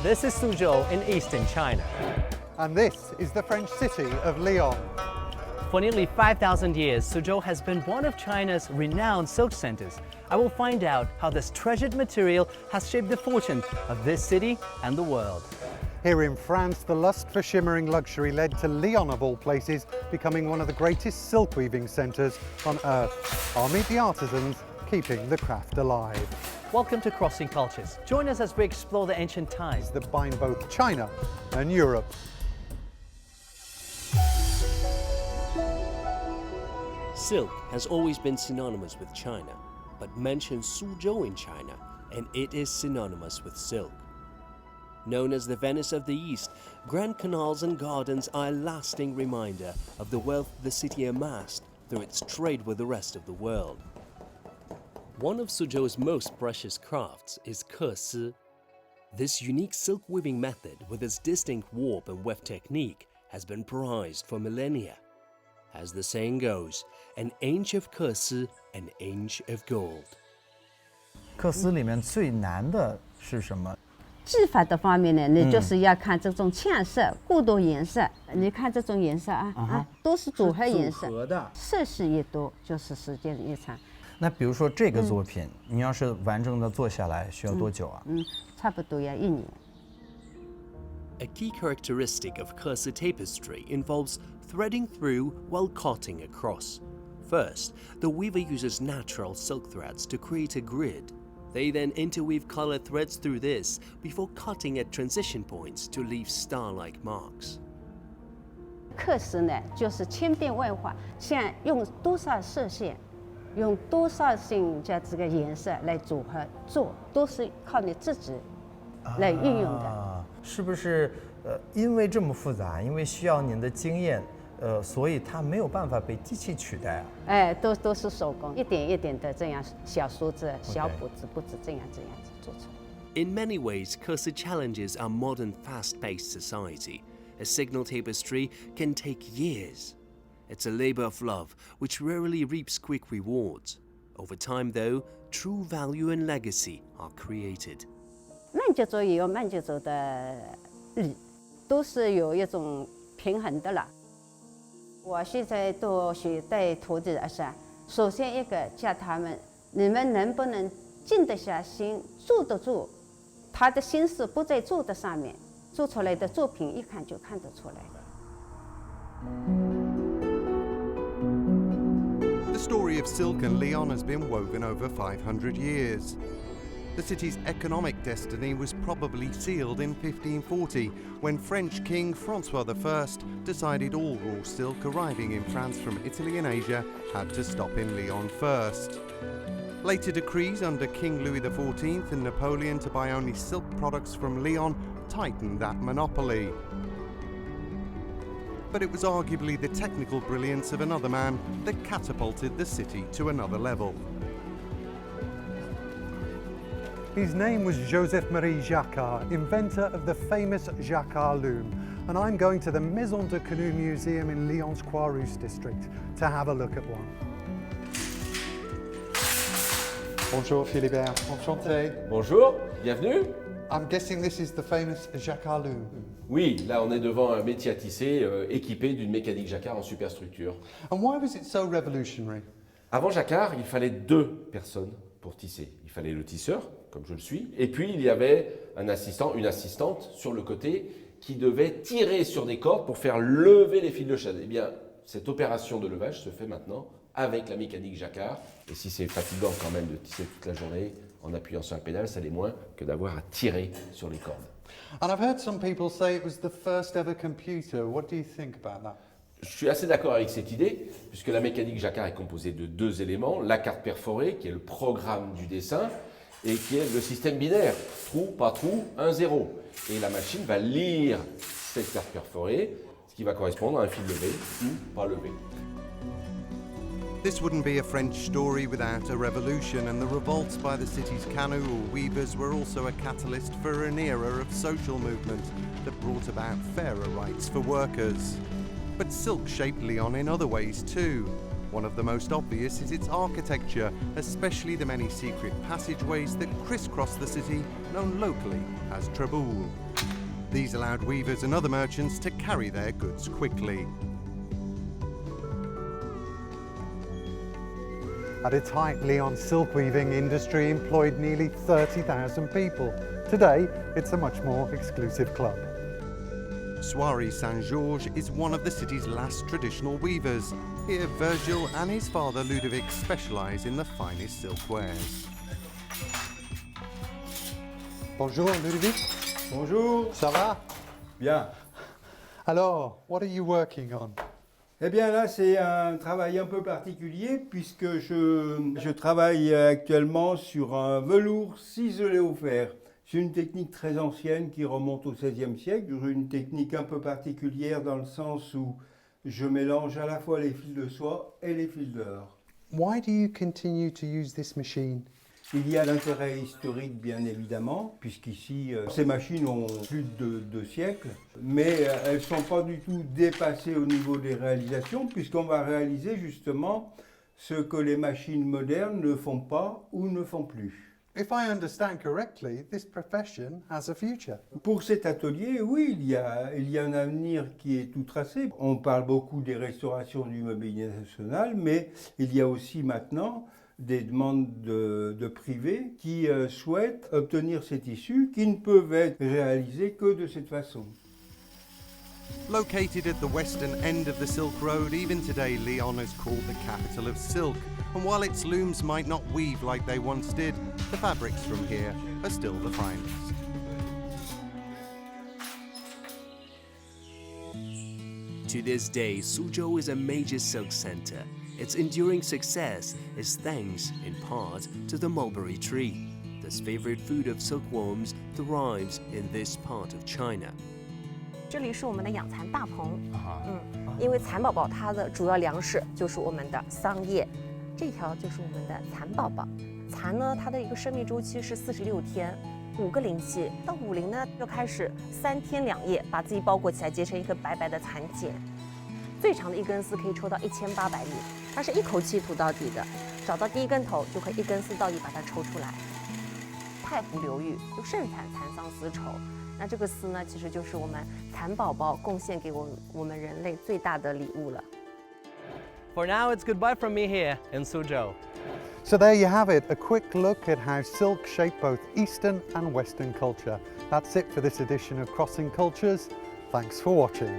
This is Suzhou in eastern China. And this is the French city of Lyon. For nearly 5,000 years, Suzhou has been one of China's renowned silk centers. I will find out how this treasured material has shaped the fortune of this city and the world. Here in France, the lust for shimmering luxury led to Lyon, of all places, becoming one of the greatest silk weaving centres on earth. I'll meet the artisans keeping the craft alive. Welcome to Crossing Cultures. Join us as we explore the ancient ties that bind both China and Europe. Silk has always been synonymous with China, but mention Suzhou in China and it is synonymous with silk. Known as the Venice of the East, grand canals and gardens are a lasting reminder of the wealth the city amassed through its trade with the rest of the world. One of Suzhou's most precious crafts is ke. This unique silk weaving method with its distinct warp and weft technique has been prized for millennia. As the saying goes, an inch of ke, an inch of gold. 缂丝里面最难的是什么？技法的方面呢，你就是要看这种呛色、过渡颜色。你看这种颜色都是组合颜色，色系越多，就是时间越长。那比如说这个作品，你要是完整的做下来，需要多久啊？差不多要1年。A key characteristic of ke tapestry involves threading through while cutting across. First, the weaver uses natural silk threads to create a grid. They then interweave colored threads through this before cutting at transition points to leave star-like marks. 缂丝呢，就是千变万化，像用多少色线，用多少性这个颜色来组合做，都是靠你自己来运用的。是不是因为这么复杂，因为需要您的经验，所以它没有办法被机器取代啊？哎，都是手工，一点一点的这样小梳子、小补子这样子做出来。In many ways, ke challenges our modern fast-paced society. A signal tapestry can take years. It's a labor of love which rarely reaps quick rewards. Over time, though, true value and legacy are created. 慢节奏也有慢节奏的理，都是有一种平衡的了。我现在都学带徒弟的是，首先一个教他们，你们能不能静得下心，坐得住，他的心思不在做的上面，做出来的作品一看就看得出来。The story of silk and Lyon has been woven over 500 years. The city's economic destiny was probably sealed in 1540 when French King Francois I decided all raw silk arriving in France from Italy and Asia had to stop in Lyon first. Later decrees under King Louis XIV and Napoleon to buy only silk products from Lyon tightened that monopoly. But it was arguably the technical brilliance of another man that catapulted the city to another level. His name was Joseph-Marie Jacquard, inventor of the famous Jacquard loom, and I'm going to the Maison de Canoe Museum in Lyon's Croix-Rousse district to have a look at one. Bonjour Philibert, enchanté. Bonjour, bienvenue. I'm guessing this is the famous Jacquard loom. Oui, là on est devant un métier à tisser équipé d'une mécanique Jacquard en superstructure. And why was it so revolutionary? Avant Jacquard, il fallait 2 personnes pour tisser. Il fallait le tisseur, comme je le suis, et puis il y avait un assistant, une assistante sur le côté qui devait tirer sur des cordes pour faire lever les fils de chaîne. Eh bien, cette opération de levage se fait maintenant avec la mécanique Jacquard. Et si c'est fatigant quand même de tisser toute la journée en appuyant sur la pédale, ça l'est moins que d'avoir à tirer sur les cordes. And I've heard some people say it was the first ever computer. What do you think about that? Je suis assez d'accord avec cette idée, puisque la mécanique Jacquard est composée de 2 éléments, la carte perforée, qui est le programme du dessin, et qui est le système binaire, trou, pas trou, 1, 0. Et la machine va lire cette carte perforée, ce qui va correspondre à un fil levé ou pas levé. This wouldn't be a French story without a revolution, and the revolts by the city's canoe or weavers were also a catalyst for an era of social movement that brought about fairer rights for workers. But silk shaped Lyon in other ways too. One of the most obvious is its architecture, especially the many secret passageways that crisscross the city, known locally as traboules. These allowed weavers and other merchants to carry their goods quickly. At its height, Lyon's silk weaving industry employed nearly 30,000 people. Today, it's a much more exclusive club. Soirée Saint-Georges is one of the city's last traditional weavers. Here, Virgil and his father Ludovic specialise in the finest silk wares. Bonjour, Ludovic. Bonjour. Ça va? Bien. Alors, what are you working on? Eh bien là, c'est un travail un peu particulier puisque je travaille actuellement sur un velours ciselé au fer. C'est une technique très ancienne qui remonte au XVIe siècle. Une technique un peu particulière dans le sens où je mélange à la fois les fils de soie et les fils d'or. Why do you continue to use this machine? Il y a l'intérêt historique, bien évidemment, puisqu'ici, ces machines ont plus de 2 siècles, mais elles ne sont pas du tout dépassées au niveau des réalisations, puisqu'on va réaliser justement ce que les machines modernes ne font pas ou ne font plus. If I understand correctly, this profession has a future. Pour cet atelier, oui, il y a un avenir qui est tout tracé. On parle beaucoup des restaurations du mobilier national, mais il y a aussi maintenant des demandes de privés qui souhaitent obtenir ces tissus qui ne peuvent être réalisés que de cette façon. Located at the western end of the Silk Road, even today Lyon is called the capital of silk. And while its looms might not weave like they once did, the fabrics from here are still the finest. To this day, Suzhou is a major silk center. Its enduring success is thanks, in part, to the mulberry tree. This favorite food of silkworms thrives in this part of China. 这里是我们的养蚕大棚，因为蚕宝宝它的主要粮食就是我们的桑叶，这条就是我们的蚕宝宝。蚕呢，它的一个生命周期是46天，5个灵期，到50呢就开始3天2夜把自己包裹起来，结成一根白白的蚕茧。最长的一根丝可以抽到1800粒，它是一口气吐到底的，找到第一根头就可以一根丝到底把它抽出来。太湖流域就盛产蚕桑丝绸。 那这个丝呢，其实就是我们蚕宝宝贡献给我们人类最大的礼物了。For now, it's goodbye from me here in Suzhou. So there you have it, a quick look at how silk shaped both Eastern and Western culture. That's it for this edition of Crossing Cultures. Thanks for watching.